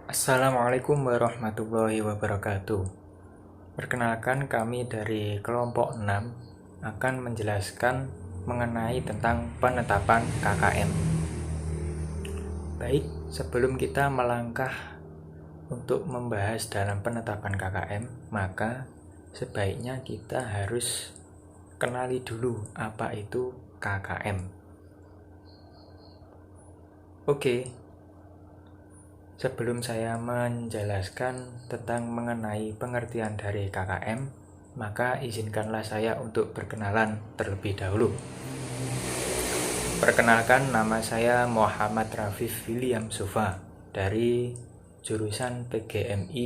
Assalamualaikum warahmatullahi wabarakatuh. Perkenalkan, kami dari kelompok 6 akan menjelaskan mengenai tentang penetapan KKM. Baik, sebelum kita melangkah untuk membahas dalam penetapan KKM, maka sebaiknya kita harus kenali dulu apa itu KKM. Oke, sebelum saya menjelaskan tentang mengenai pengertian dari KKM, maka izinkanlah saya untuk berkenalan terlebih dahulu. Perkenalkan, nama saya Muhammad Rafif William Sofa dari jurusan PGMI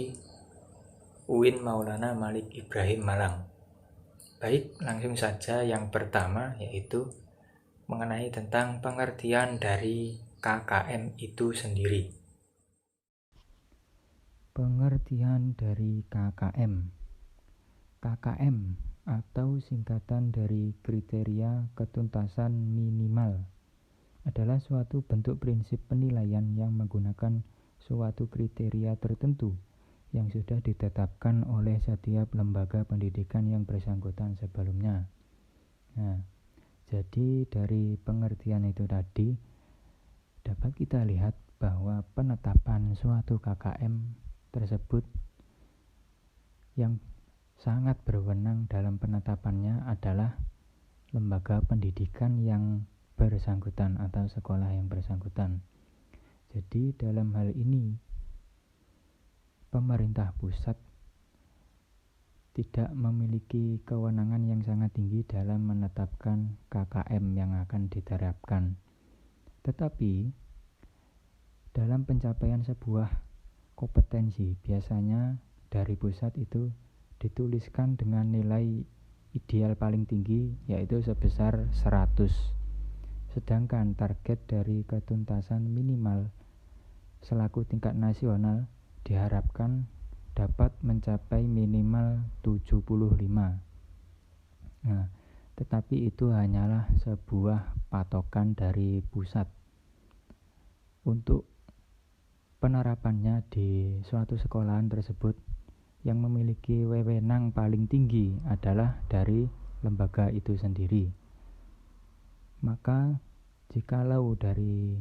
UIN Maulana Malik Ibrahim Malang. Baik, langsung saja yang pertama, yaitu mengenai tentang pengertian dari KKM itu sendiri. Pengertian dari KKM. KKM atau singkatan dari kriteria ketuntasan minimal adalah suatu bentuk prinsip penilaian yang menggunakan suatu kriteria tertentu yang sudah ditetapkan oleh setiap lembaga pendidikan yang bersangkutan sebelumnya. Nah, jadi dari pengertian itu tadi dapat kita lihat bahwa penetapan suatu KKM tersebut yang sangat berwenang dalam penetapannya adalah lembaga pendidikan yang bersangkutan atau sekolah yang bersangkutan. Jadi dalam hal ini pemerintah pusat tidak memiliki kewenangan yang sangat tinggi dalam menetapkan KKM yang akan diterapkan. Tetapi dalam pencapaian sebuah kompetensi biasanya dari pusat itu dituliskan dengan nilai ideal paling tinggi yaitu sebesar 100. Sedangkan target dari ketuntasan minimal selaku tingkat nasional diharapkan dapat mencapai minimal 75. Nah, tetapi itu hanyalah sebuah patokan dari pusat. Untuk penerapannya di suatu sekolahan tersebut yang memiliki wewenang paling tinggi adalah dari lembaga itu sendiri. Maka jikalau dari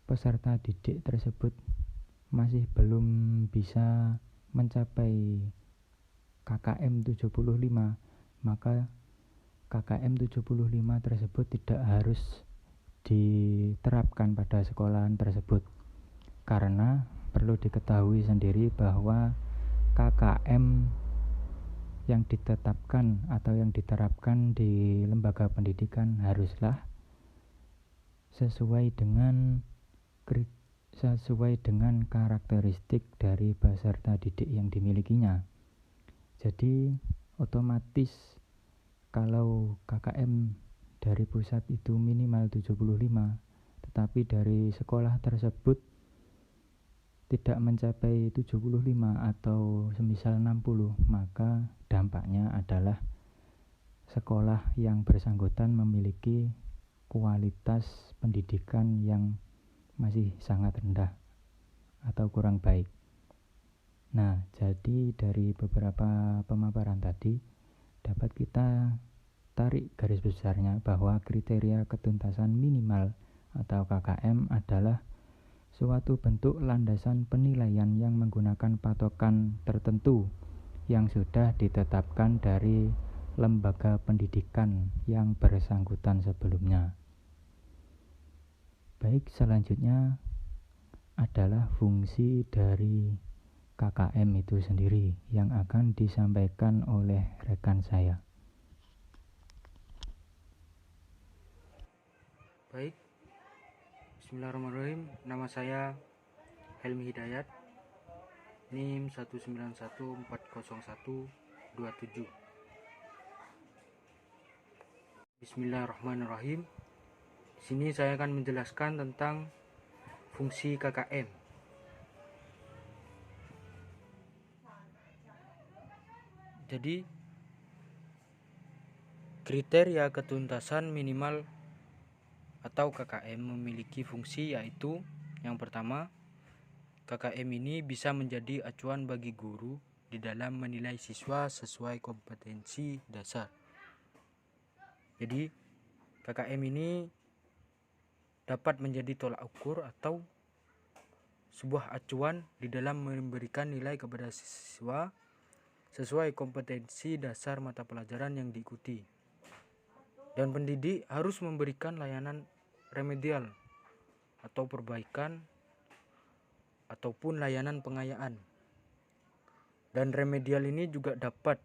peserta didik tersebut masih belum bisa mencapai KKM 75, maka KKM 75 tersebut tidak harus diterapkan pada sekolahan tersebut. Karena perlu diketahui sendiri bahwa KKM yang ditetapkan atau yang diterapkan di lembaga pendidikan haruslah sesuai dengan karakteristik dari peserta didik yang dimilikinya. Jadi otomatis kalau KKM dari pusat itu minimal 75, tetapi dari sekolah tersebut tidak mencapai 75 atau semisal 60, maka dampaknya adalah sekolah yang bersangkutan memiliki kualitas pendidikan yang masih sangat rendah atau kurang baik. Nah, jadi dari beberapa pemaparan tadi dapat kita tarik garis besarnya bahwa kriteria ketuntasan minimal atau KKM adalah suatu bentuk landasan penilaian yang menggunakan patokan tertentu yang sudah ditetapkan dari lembaga pendidikan yang bersangkutan sebelumnya. Baik, selanjutnya adalah fungsi dari KKM itu sendiri yang akan disampaikan oleh rekan saya. Baik, Bismillahirrahmanirrahim. Nama saya Helmi Hidayat, NIM 191400127. Bismillahirrahmanirrahim. Di sini saya akan menjelaskan tentang fungsi KKM. Jadi, kriteria ketuntasan minimal atau KKM memiliki fungsi yaitu yang pertama, KKM ini bisa menjadi acuan bagi guru di dalam menilai siswa sesuai kompetensi dasar. Jadi KKM ini dapat menjadi tolak ukur atau sebuah acuan di dalam memberikan nilai kepada siswa sesuai kompetensi dasar mata pelajaran yang diikuti. Dan pendidik harus memberikan layanan remedial atau perbaikan ataupun layanan pengayaan. Dan remedial ini juga dapat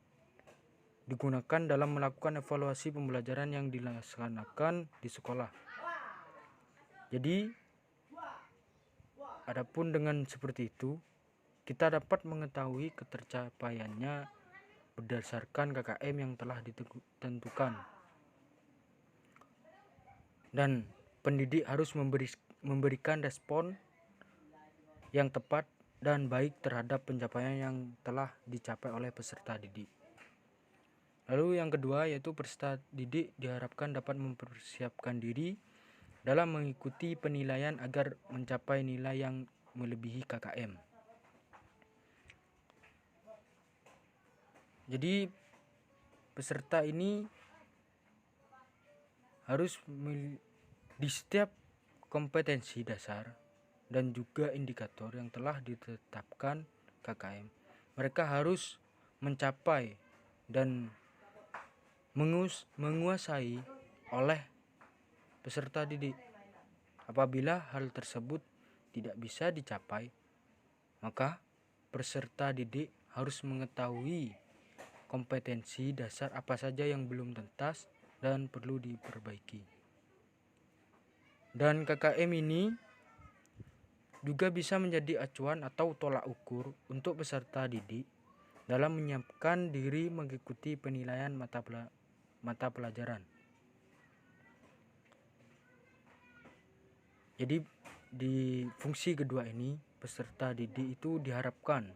digunakan dalam melakukan evaluasi pembelajaran yang dilaksanakan di sekolah. Jadi adapun dengan seperti itu, kita dapat mengetahui ketercapaiannya berdasarkan KKM yang telah ditentukan. Dan pendidik harus memberikan respon yang tepat dan baik terhadap pencapaian yang telah dicapai oleh peserta didik. Lalu yang kedua yaitu peserta didik diharapkan dapat mempersiapkan diri dalam mengikuti penilaian agar mencapai nilai yang melebihi KKM. Jadi peserta ini harus di setiap kompetensi dasar dan juga indikator yang telah ditetapkan KKM, mereka harus mencapai dan menguasai oleh peserta didik. Apabila hal tersebut tidak bisa dicapai, maka peserta didik harus mengetahui kompetensi dasar apa saja yang belum tuntas dan perlu diperbaiki. Dan KKM ini juga bisa menjadi acuan atau tolak ukur untuk peserta didik dalam menyiapkan diri mengikuti penilaian mata pelajaran. Jadi di fungsi kedua ini peserta didik itu diharapkan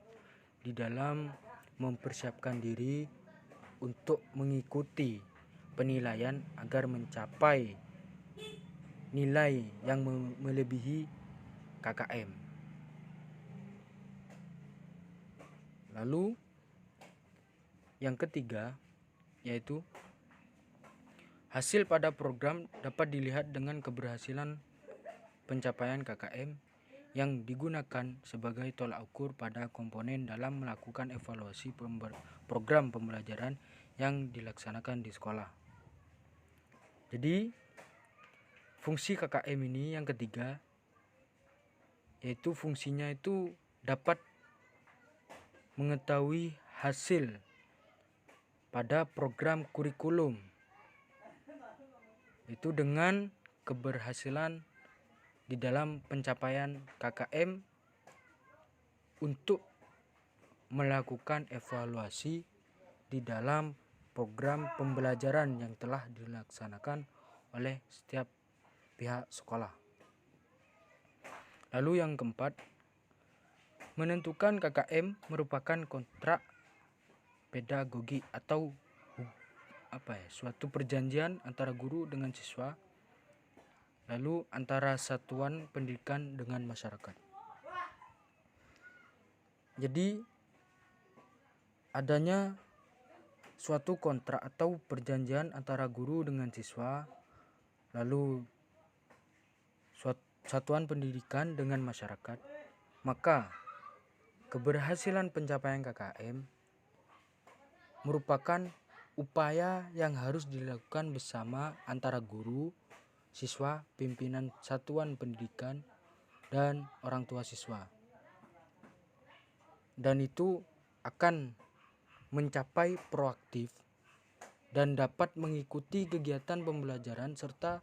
di dalam mempersiapkan diri untuk mengikuti penilaian agar mencapai nilai yang melebihi KKM. Lalu yang ketiga yaitu hasil pada program dapat dilihat dengan keberhasilan pencapaian KKM yang digunakan sebagai tolak ukur pada komponen dalam melakukan evaluasi program pembelajaran yang dilaksanakan di sekolah. Jadi fungsi KKM ini yang ketiga yaitu fungsinya itu dapat mengetahui hasil pada program kurikulum itu dengan keberhasilan di dalam pencapaian KKM untuk melakukan evaluasi di dalam program pembelajaran yang telah dilaksanakan oleh setiap pihak sekolah. Lalu yang keempat, menentukan KKM merupakan kontrak pedagogi atau suatu perjanjian antara guru dengan siswa, lalu antara satuan pendidikan dengan masyarakat. Jadi adanya suatu kontrak atau perjanjian antara guru dengan siswa, lalu satuan pendidikan dengan masyarakat, maka keberhasilan pencapaian KKM merupakan upaya yang harus dilakukan bersama antara guru, siswa, pimpinan satuan pendidikan, dan orang tua siswa. Dan itu akan mencapai proaktif dan dapat mengikuti kegiatan pembelajaran serta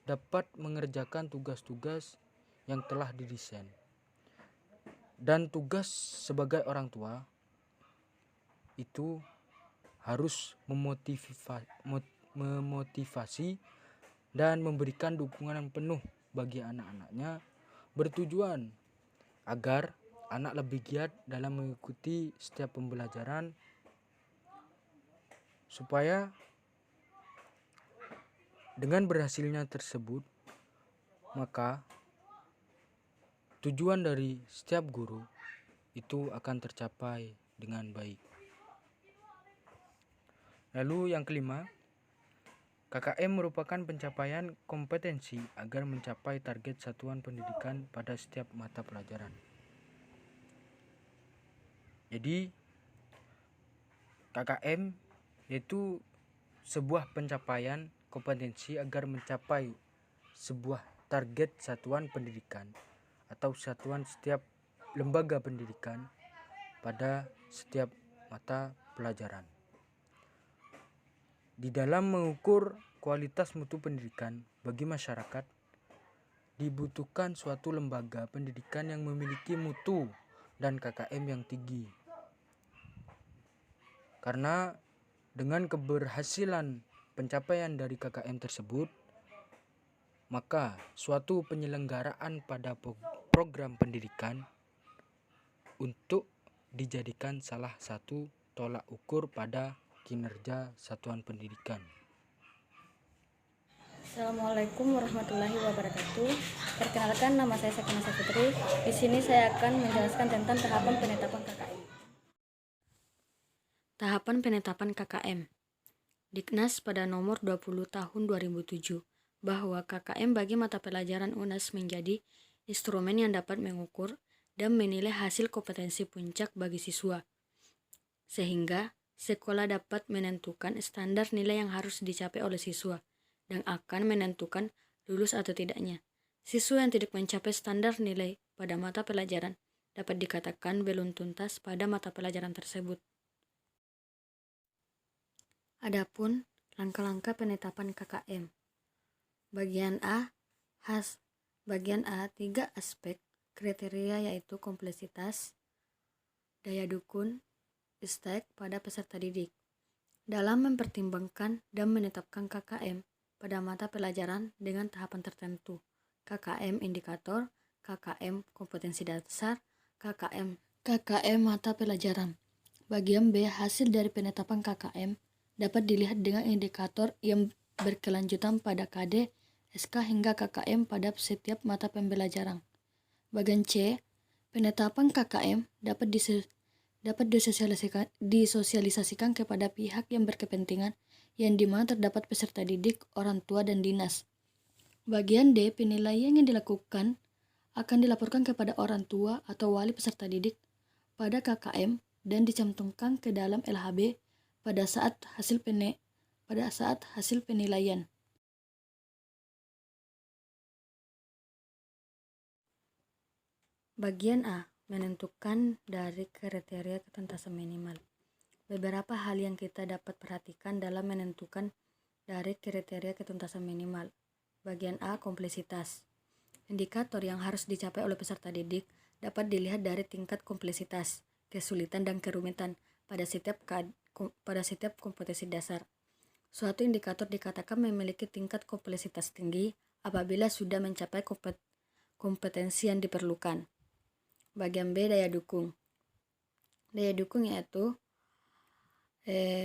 dapat mengerjakan tugas-tugas yang telah didesain. Dan tugas sebagai orang tua itu harus memotivasi dan memberikan dukungan yang penuh bagi anak-anaknya, bertujuan agar anak lebih giat dalam mengikuti setiap pembelajaran supaya dengan berhasilnya tersebut maka tujuan dari setiap guru itu akan tercapai dengan baik. Lalu yang kelima, KKM merupakan pencapaian kompetensi agar mencapai target satuan pendidikan pada setiap mata pelajaran. Jadi KKM yaitu sebuah pencapaian kompetensi agar mencapai sebuah target satuan pendidikan atau satuan setiap lembaga pendidikan pada setiap mata pelajaran. Di dalam mengukur kualitas mutu pendidikan bagi masyarakat, dibutuhkan suatu lembaga pendidikan yang memiliki mutu dan KKM yang tinggi. Karena dengan keberhasilan pencapaian dari KKM tersebut, maka suatu penyelenggaraan pada program pendidikan untuk dijadikan salah satu tolak ukur pada kinerja satuan pendidikan. Assalamualaikum warahmatullahi wabarakatuh. Perkenalkan, nama saya Sakinah Saputri. Di sini saya akan menjelaskan tentang tahapan penetapan KKM. Tahapan penetapan KKM. Diknas pada nomor 20 tahun 2007 bahwa KKM bagi mata pelajaran UNAS menjadi instrumen yang dapat mengukur dan menilai hasil kompetensi puncak bagi siswa, sehingga sekolah dapat menentukan standar nilai yang harus dicapai oleh siswa dan akan menentukan lulus atau tidaknya. Siswa yang tidak mencapai standar nilai pada mata pelajaran dapat dikatakan belum tuntas pada mata pelajaran tersebut. Adapun langkah-langkah penetapan KKM. Bagian A, bagian A 3 aspek kriteria yaitu kompleksitas, daya dukung, istek pada peserta didik. Dalam mempertimbangkan dan menetapkan KKM pada mata pelajaran dengan tahapan tertentu, KKM indikator, KKM kompetensi dasar, KKM mata pelajaran. Bagian B, hasil dari penetapan KKM dapat dilihat dengan indikator yang berkelanjutan pada KD, SK hingga KKM pada setiap mata pembelajaran. Bagian C, penetapan KKM dapat disosialisasikan kepada pihak yang berkepentingan yang dimana terdapat peserta didik, orang tua, dan dinas. Bagian D, penilaian yang dilakukan akan dilaporkan kepada orang tua atau wali peserta didik pada KKM dan dicantumkan ke dalam LHB pada saat hasil penilaian. Bagian A, menentukan dari kriteria ketuntasan minimal. Beberapa hal yang kita dapat perhatikan dalam menentukan dari kriteria ketuntasan minimal. Bagian A, kompleksitas. Indikator yang harus dicapai oleh peserta didik dapat dilihat dari tingkat kompleksitas, kesulitan, dan kerumitan pada setiap kompetensi dasar. Suatu indikator dikatakan memiliki tingkat kompleksitas tinggi apabila sudah mencapai kompetensi yang diperlukan. Bagian B, daya dukung. Daya dukung yaitu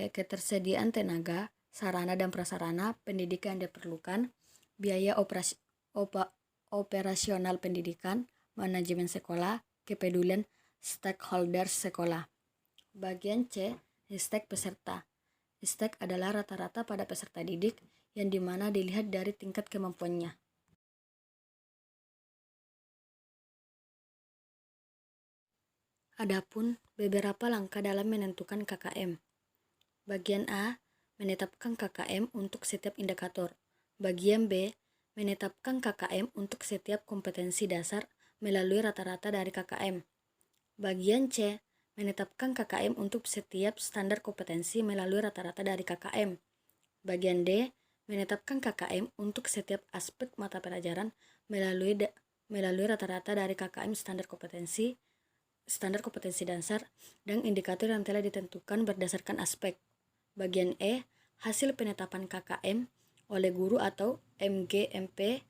ketersediaan tenaga, sarana dan prasarana pendidikan yang diperlukan, biaya operasional pendidikan, manajemen sekolah, kepedulian stakeholder sekolah. Bagian C, istek peserta. Istek adalah rata-rata pada peserta didik yang dimana dilihat dari tingkat kemampuannya. Adapun beberapa langkah dalam menentukan KKM. Bagian A, menetapkan KKM untuk setiap indikator. Bagian B, menetapkan KKM untuk setiap kompetensi dasar melalui rata-rata dari KKM. Bagian C, menetapkan KKM untuk setiap standar kompetensi melalui rata-rata dari KKM. Bagian D, menetapkan KKM untuk setiap aspek mata pelajaran melalui rata-rata dari KKM standar kompetensi dasar dan indikator yang telah ditentukan berdasarkan aspek. Bagian E, hasil penetapan KKM oleh guru atau MGMP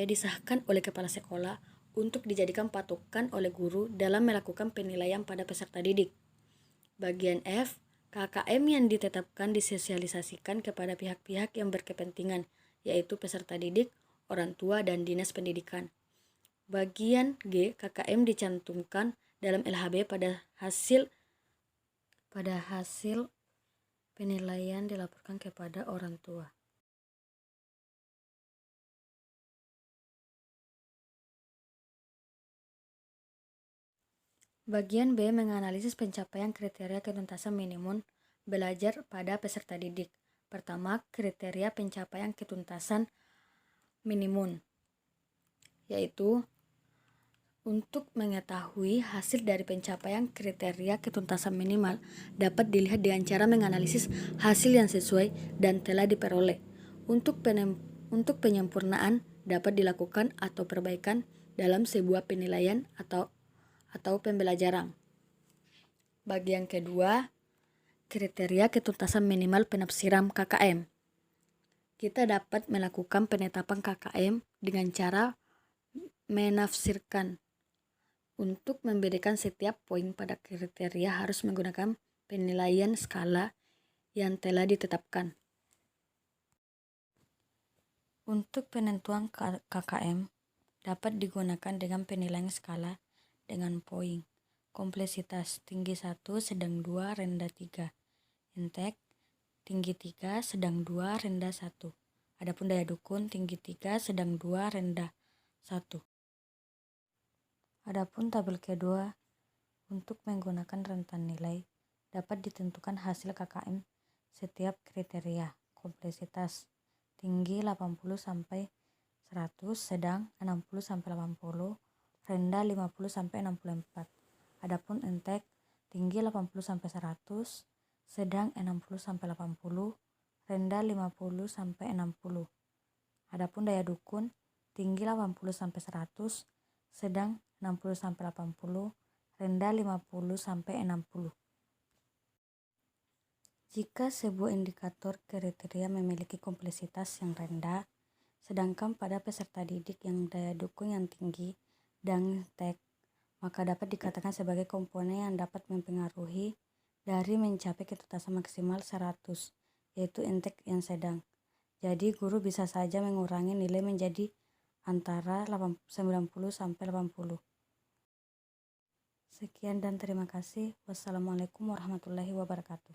disahkan oleh kepala sekolah untuk dijadikan patokan oleh guru dalam melakukan penilaian pada peserta didik. Bagian F, KKM yang ditetapkan disosialisasikan kepada pihak-pihak yang berkepentingan, yaitu peserta didik, orang tua, dan dinas pendidikan. Bagian G, KKM dicantumkan dalam LHB pada hasil penilaian dilaporkan kepada orang tua. Bagian B menganalisis pencapaian kriteria ketuntasan minimum belajar pada peserta didik. Pertama, kriteria pencapaian ketuntasan minimum, yaitu untuk mengetahui hasil dari pencapaian kriteria ketuntasan minimal dapat dilihat dengan cara menganalisis hasil yang sesuai dan telah diperoleh. Untuk penyempurnaan dapat dilakukan atau perbaikan dalam sebuah penilaian atau pembelajaran. Bagian kedua, kriteria ketuntasan minimal penafsiran KKM. Kita dapat melakukan penetapan KKM dengan cara menafsirkan. Untuk membedakan setiap poin pada kriteria harus menggunakan penilaian skala yang telah ditetapkan. Untuk penentuan KKM dapat digunakan dengan penilaian skala dengan poin. Kompleksitas tinggi 1, sedang 2, rendah 3. Intek tinggi 3, sedang 2, rendah 1. Adapun daya dukung tinggi 3, sedang 2, rendah 1. Adapun tabel kedua, untuk menggunakan rentan nilai dapat ditentukan hasil KKM setiap kriteria. Kompleksitas tinggi 80 sampai 100, sedang 60 sampai 80, rendah 50 sampai 64. Adapun intek tinggi 80 sampai 100, sedang 60 sampai 80, rendah 50 sampai 60. Adapun daya dukung tinggi 80 sampai 100, sedang 60 sampai 80, rendah 50 sampai 60. Jika sebuah indikator kriteria memiliki kompleksitas yang rendah, sedangkan pada peserta didik yang daya dukung yang tinggi dan intek, maka dapat dikatakan sebagai komponen yang dapat mempengaruhi dari mencapai ketuntasan maksimal 100, yaitu intek yang sedang. Jadi guru bisa saja mengurangi nilai menjadi antara 90 sampai 80. Sekian dan terima kasih. Wassalamualaikum warahmatullahi wabarakatuh.